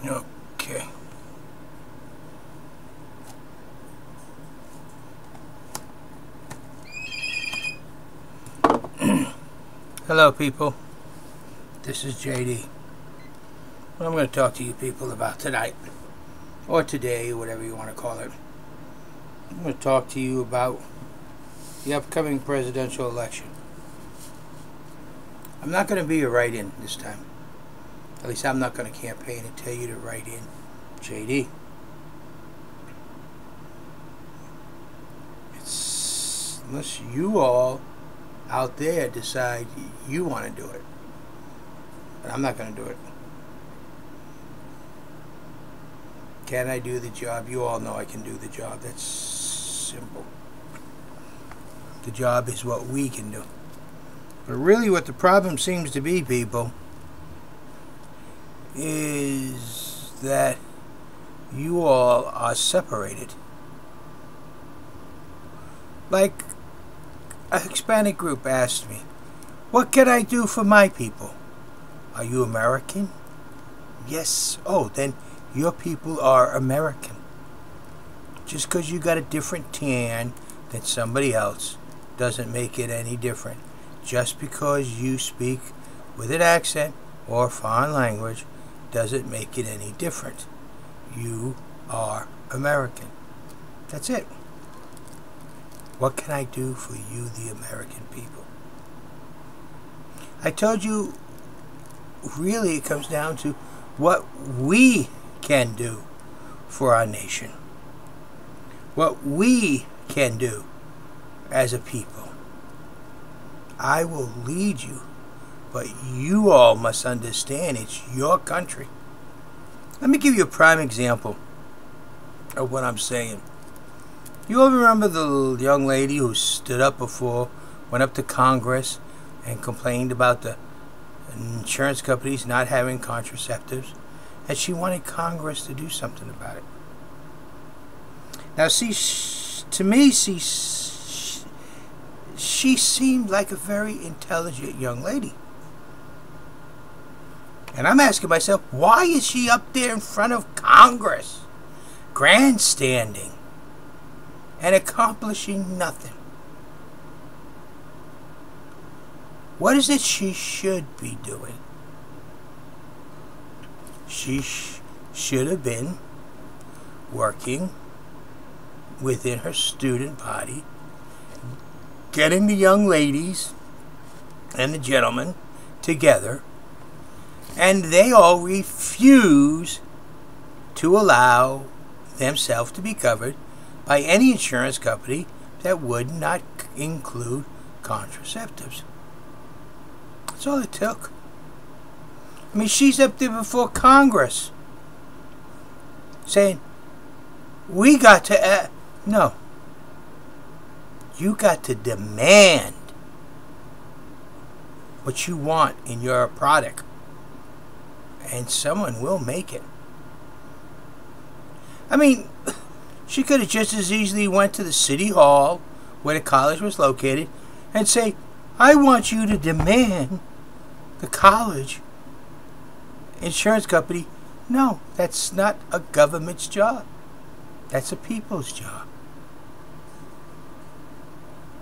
Okay. Hello people, this is JD. What I'm going to talk to you people about tonight, or today, whatever you want to call it. I'm going to talk to you about the upcoming presidential election. I'm not going to be a write-in this time. At least I'm not going to campaign and tell you to write in JD. Unless you all out there decide you want to do it. But I'm not going to do it. Can I do the job? You all know I can do the job. That's simple. The job is what we can do. But really what the problem seems to be, people, is that you all are separated. Like a Hispanic group asked me, what can I do for my people? Are you American? Yes. Oh, then your people are American. Just because you got a different tan than somebody else doesn't make it any different. Just because you speak with an accent or a foreign language doesn't make it any different. You are American. That's it. What can I do for you, the American people? I told you, really it comes down to what we can do for our nation. What we can do as a people. I will lead you, but you all must understand it's your country. Let me give you a prime example of what I'm saying. You all remember the young lady who stood up before, went up to Congress and complained about the insurance companies not having contraceptives, and she wanted Congress to do something about it. Now, see, to me, she seemed like a very intelligent young lady. And I'm asking myself, why is she up there in front of Congress, grandstanding and accomplishing nothing? What is it she should be doing? She should have been working within her student body, getting the young ladies and the gentlemen together, and they all refuse to allow themselves to be covered by any insurance company that would not include contraceptives. That's all it took. I mean, she's up there before Congress saying, we got to... No. You got to demand what you want in your product. And someone will make it. I mean, she could have just as easily went to the city hall where the college was located and say, I want you to demand the college insurance company. No, that's not a government's job. That's a people's job.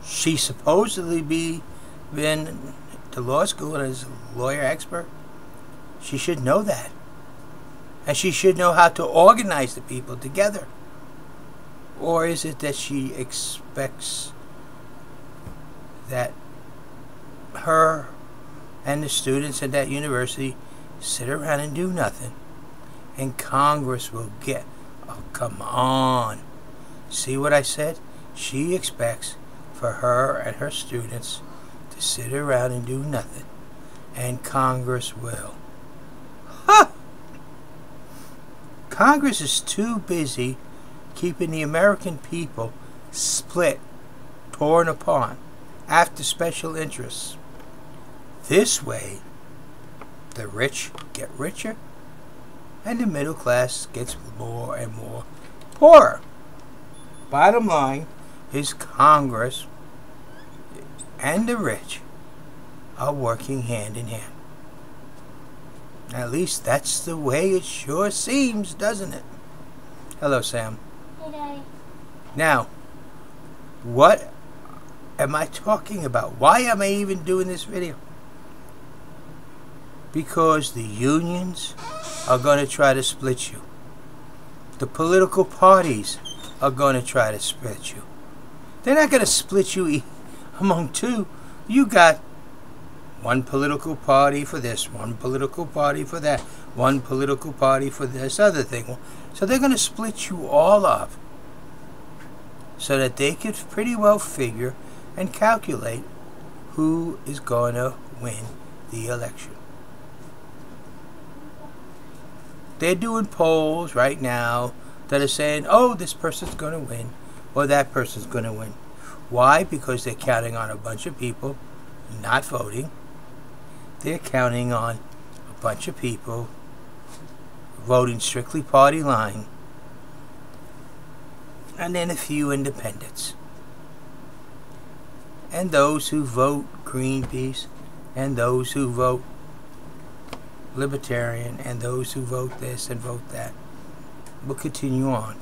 She supposedly been to law school and is a lawyer expert. She should know that. And she should know how to organize the people together. Or is it that she expects that her and the students at that university sit around and do nothing, and Congress will get... Oh, come on. See what I said? She expects for her and her students to sit around and do nothing, and Congress will. Huh! Congress is too busy keeping the American people split, torn apart, after special interests. This way, the rich get richer, and the middle class gets more and more poorer. Bottom line is Congress and the rich are working hand in hand. At least that's the way it sure seems, doesn't it? Hello, Sam. Hey, Daddy. Now, what am I talking about? Why am I even doing this video? Because the unions are going to try to split you. The political parties are going to try to split you. They're not going to split you among two. You got one political party for this, one political party for that, one political party for this other thing. So they're going to split you all up so that they could pretty well figure and calculate who is going to win the election. They're doing polls right now that are saying, oh, this person's going to win, or that person's going to win. Why? Because they're counting on a bunch of people not voting. They're counting on a bunch of people voting strictly party line, and then a few independents. And those who vote Greenpeace, and those who vote Libertarian, and those who vote this and vote that will continue on.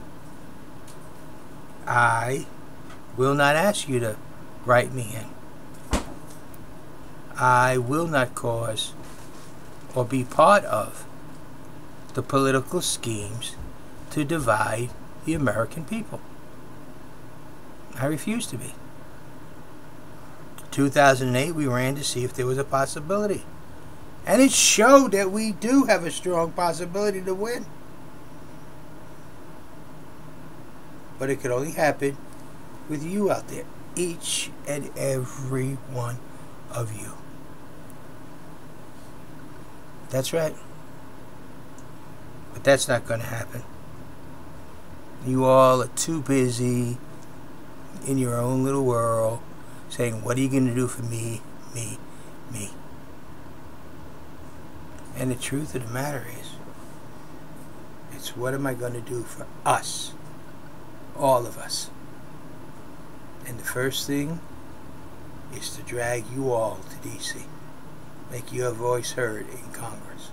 I will not ask you to write me in. I will not cause or be part of the political schemes to divide the American people. I refuse to be. In 2008, we ran to see if there was a possibility. And it showed that we do have a strong possibility to win. But it could only happen with you out there. Each and every one of you. That's right. But that's not going to happen. You all are too busy in your own little world saying, what are you going to do for me, me, me? And the truth of the matter is, it's what am I going to do for us? All of us. And the first thing is to drag you all to D.C. Make your voice heard in Congress.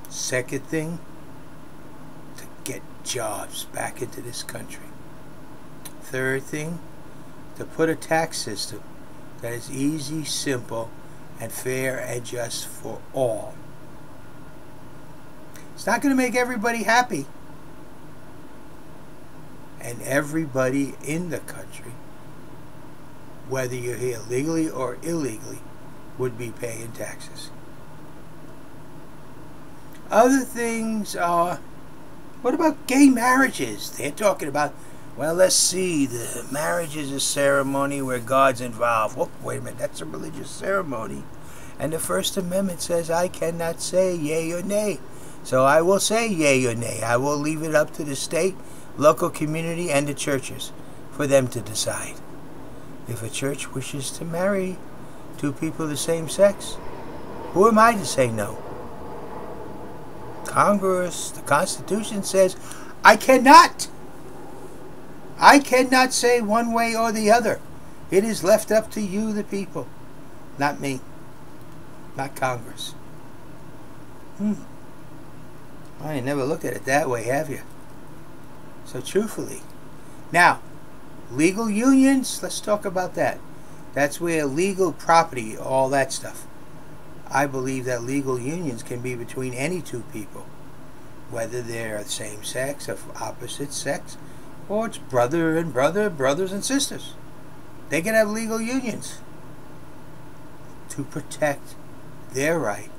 Second thing, to get jobs back into this country. Third thing, to put a tax system that is easy, simple, and fair and just for all. It's not going to make everybody happy. And everybody in the country, whether you're here legally or illegally, would be paying taxes. Other things are, what about gay marriages? They're talking about, well, let's see, the marriage is a ceremony where God's involved. Oh, wait a minute, that's a religious ceremony. And the First Amendment says I cannot say yay or nay. So I will say yay or nay. I will leave it up to the state, local community, and the churches for them to decide. If a church wishes to marry two people of the same sex, who am I to say no? Congress, the Constitution says, I cannot say one way or the other. It is left up to you, the people. Not me. Not Congress. I ain't never looked at it that way, have you? So truthfully. Now, legal unions, let's talk about that. That's where legal property, all that stuff. I believe that legal unions can be between any two people. Whether they're the same sex, or opposite sex, or it's brother and brother, brothers and sisters. They can have legal unions to protect their right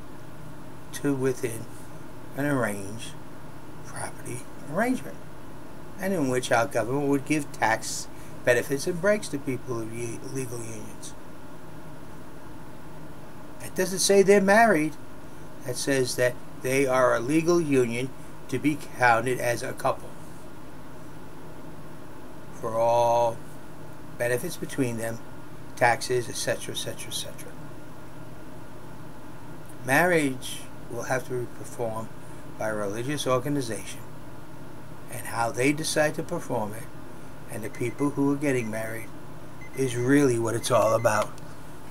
to within an arranged property arrangement, and in which our government would give tax benefits and breaks to people of legal unions. That doesn't say they're married. That says that they are a legal union to be counted as a couple for all benefits between them, taxes, etc., etc., etc. Marriage will have to be performed by a religious organization, and how they decide to perform it and the people who are getting married is really what it's all about.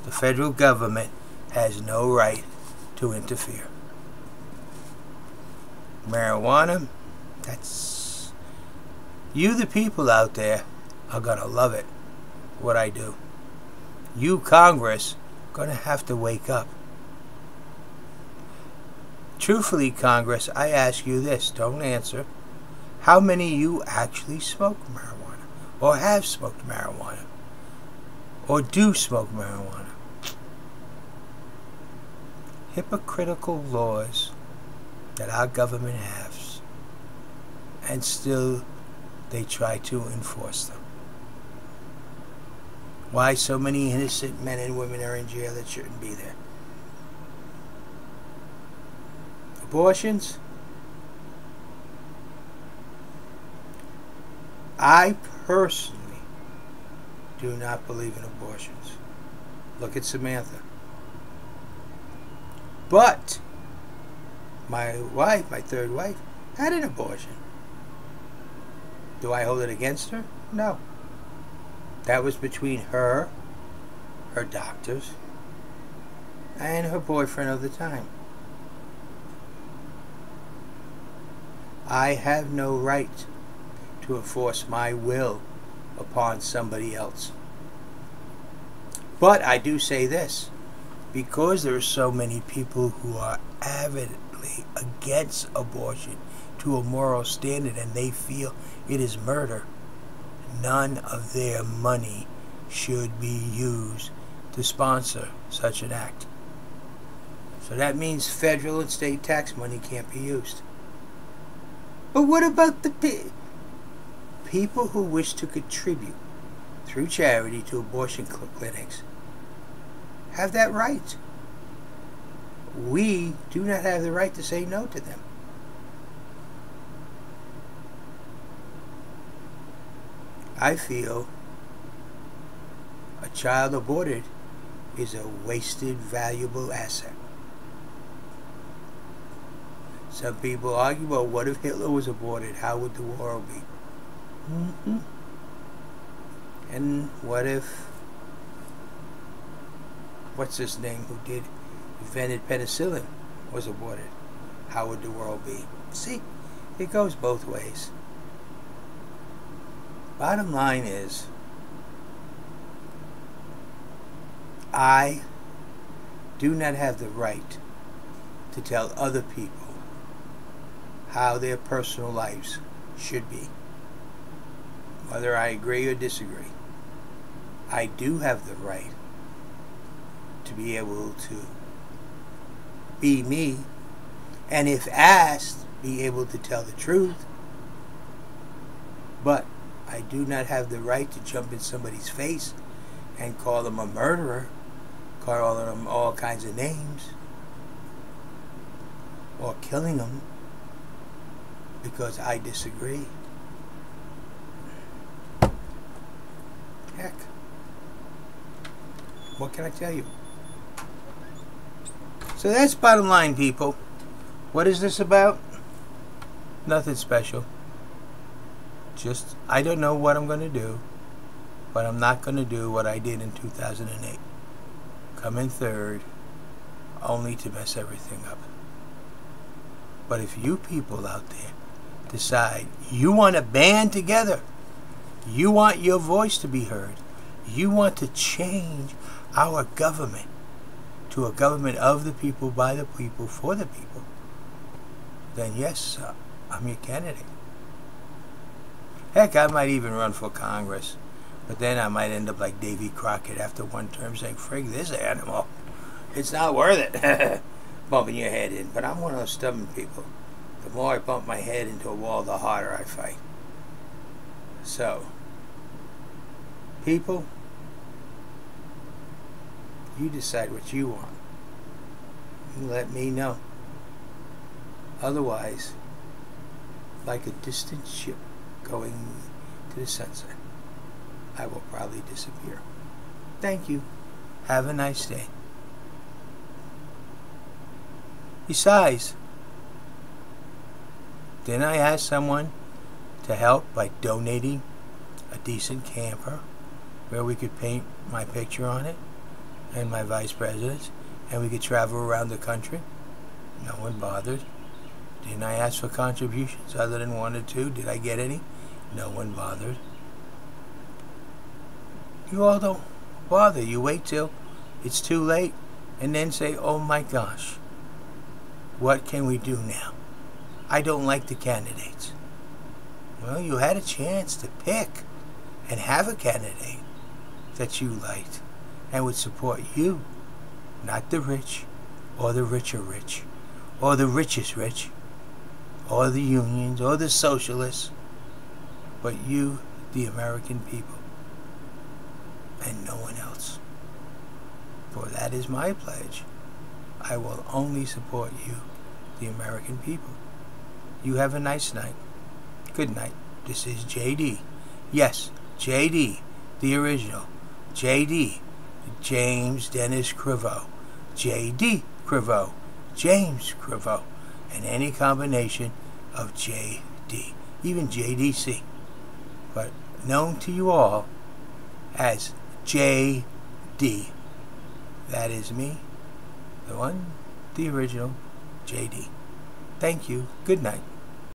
The federal government has no right to interfere. Marijuana, that's... You, the people out there, are going to love it, what I do. You, Congress, going to have to wake up. Truthfully, Congress, I ask you this, don't answer. How many of you actually smoke marijuana? Or have smoked marijuana? Or do smoke marijuana? Hypocritical laws that our government has, and still they try to enforce them. Why so many innocent men and women are in jail that shouldn't be there? Abortions? I personally do not believe in abortions. Look at Samantha. But my wife, my third wife, had an abortion. Do I hold it against her? No. That was between her, her doctors, and her boyfriend of the time. I have no right to enforce my will upon somebody else. But I do say this, because there are so many people who are avidly against abortion to a moral standard and they feel it is murder, none of their money should be used to sponsor such an act. So that means federal and state tax money can't be used. But what about the people who wish to contribute through charity to abortion clinics? Have that right. We do not have the right to say no to them. I feel a child aborted is a wasted, valuable asset. Some people argue, well, what if Hitler was aborted? How would the world be? And what if, what's his name, who invented penicillin, was aborted? How would the world be? See, it goes both ways. Bottom line is, I do not have the right to tell other people how their personal lives should be, whether I agree or disagree. I do have the right to be able to be me, and if asked, be able to tell the truth. But I do not have the right to jump in somebody's face and call them a murderer, call them all kinds of names, or killing them because I disagree. Heck, what can I tell you? So that's bottom line, people. What is this about? Nothing special. Just, I don't know what I'm going to do, but I'm not going to do what I did in 2008. Come in third, only to mess everything up. But if you people out there decide you want to band together, you want your voice to be heard, you want to change our government to a government of the people, by the people, for the people, then yes, I'm your candidate. Heck, I might even run for Congress, but then I might end up like Davy Crockett after one term saying, frig this animal, it's not worth it. Bumping your head in. But I'm one of those stubborn people. The more I bump my head into a wall, the harder I fight. So, people, you decide what you want. You let me know. Otherwise, like a distant ship going to the sunset, I will probably disappear. Thank you. Have a nice day. Besides, didn't I ask someone to help by donating a decent camper where we could paint my picture on it and my vice president's, and we could travel around the country? No one bothered. Didn't I ask for contributions other than 1 or 2? Did I get any? No one bothered. You all don't bother. You wait till it's too late and then say, oh my gosh, what can we do now? I don't like the candidates. Well, you had a chance to pick and have a candidate that you liked and would support you, not the rich or the richer rich or the richest rich or the unions or the socialists, but you, the American people, and no one else. For that is my pledge. I will only support you, the American people. You have a nice night. Good night. This is JD. Yes, JD, the original. JD, James Dennis Crivo. JD Crivo, James Crivo, and any combination of JD, even JDC, but known to you all as JD. That is me, the one, the original, JD. Thank you. Good night.